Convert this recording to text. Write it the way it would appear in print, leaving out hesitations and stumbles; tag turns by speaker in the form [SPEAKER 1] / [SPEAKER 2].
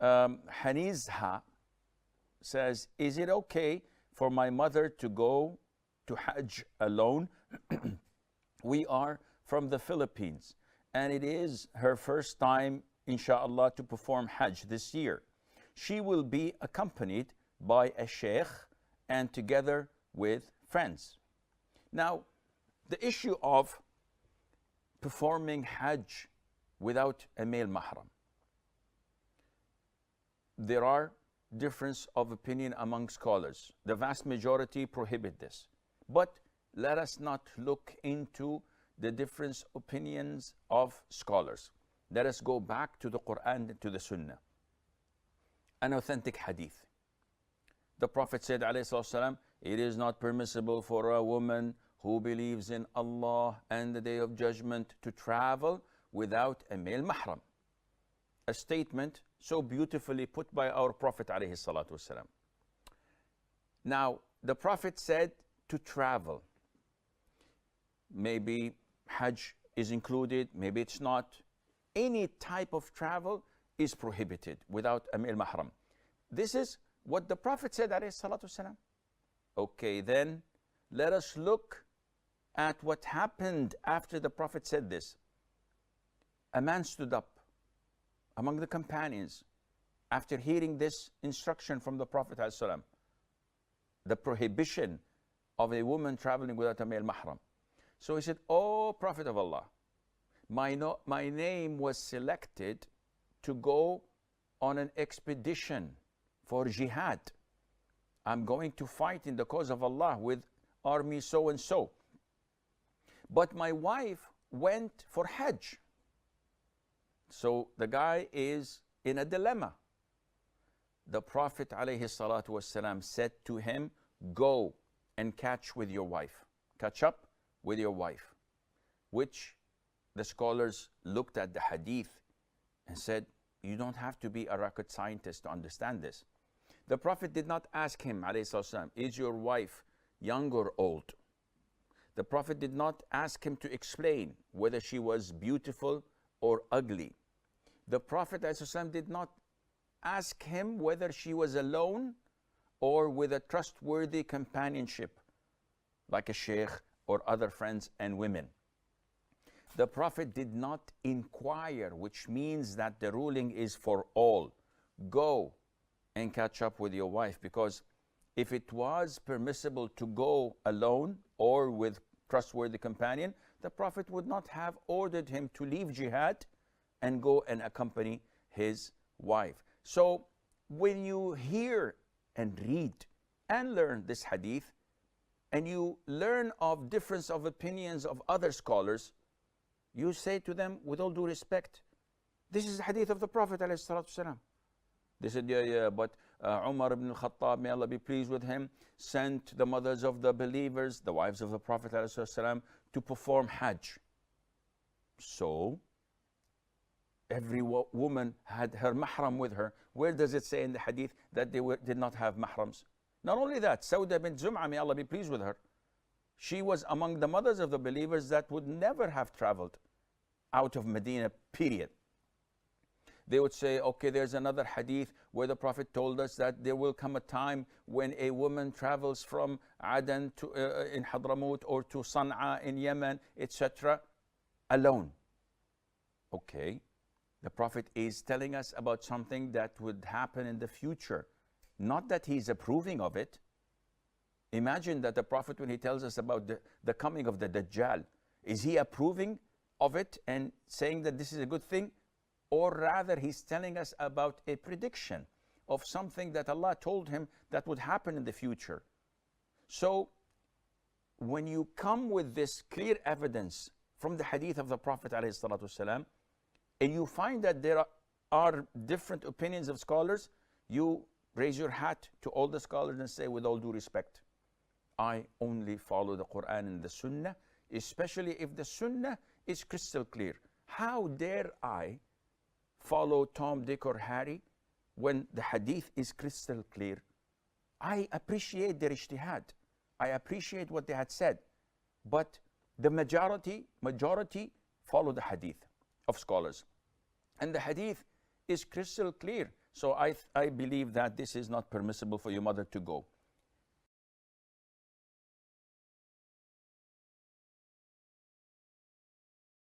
[SPEAKER 1] Hanizha says, is it okay for my mother to go to Hajj alone? We are from the Philippines, and it is her first time, inshallah, to perform Hajj this year. She will be accompanied by a sheikh and together with friends. Now, the issue of performing Hajj without a male mahram, there are difference of opinion among scholars. The vast majority prohibit this. But let us not look into the different opinions of scholars. Let us go back to the Quran and to the Sunnah. An authentic hadith. The Prophet said, ﷺ, it is not permissible for a woman who believes in Allah and the Day of Judgment to travel without a male mahram. A statement so beautifully put by our Prophet ﷺ. Now, the Prophet said to travel. Maybe Hajj is included, maybe it's not. Any type of travel is prohibited without a male mahram. This is what the Prophet said ﷺ. Okay, then let us look at what happened after the Prophet said this. A man stood up among the companions after hearing this instruction from the Prophet ﷺ, the prohibition of a woman traveling without a male mahram. So he said, "Oh Prophet of Allah, my name was selected to go on an expedition for jihad. I'm going to fight in the cause of Allah with army so and so. But my wife went for Hajj." So the guy is in a dilemma. The Prophet ﷺ said to him, "Go and catch with your wife. Catch up with your wife." Which the scholars looked at the hadith and said, you don't have to be a rocket scientist to understand this. The Prophet did not ask him, ﷺ, is your wife young or old? The Prophet did not ask him to explain whether she was beautiful or ugly. The Prophet ﷺ did not ask him whether she was alone or with a trustworthy companionship, like a sheikh or other friends and women. The Prophet did not inquire, which means that the ruling is for all. Go and catch up with your wife, because if it was permissible to go alone or with trustworthy companion, the Prophet would not have ordered him to leave jihad and go and accompany his wife. So when you hear and read and learn this hadith, and you learn of difference of opinions of other scholars, you say to them, with all due respect, this is the hadith of the Prophet ﷺ. They said, yeah, but Umar ibn al-Khattab, may Allah be pleased with him, sent the mothers of the believers, the wives of the Prophet ﷺ, to perform Hajj. So, every woman had her mahram with her. Where does it say in the hadith that they did not have mahrams? Not only that, Sauda bint Zum'ah, may Allah be pleased with her, she was among the mothers of the believers that would never have traveled out of Medina, period. They would say, okay, there's another hadith where the Prophet told us that there will come a time when a woman travels from Aden to, in Hadramaut, or to Sana'a in Yemen, etc., alone. Okay, the Prophet is telling us about something that would happen in the future, not that he's approving of it. Imagine that the Prophet, when he tells us about the coming of the Dajjal, is he approving of it and saying that this is a good thing? Or rather, he's telling us about a prediction of something that Allah told him that would happen in the future. So, when you come with this clear evidence from the hadith of the Prophet ﷺ, and you find that there are different opinions of scholars, you raise your hat to all the scholars and say, with all due respect, I only follow the Quran and the Sunnah, especially if the Sunnah is crystal clear. How dare I follow Tom, Dick, or Harry when the hadith is crystal clear? I appreciate their ijtihad. I appreciate what they had said. But the majority follow the hadith of scholars. And the hadith is crystal clear. So I believe that this is not permissible for your mother to go.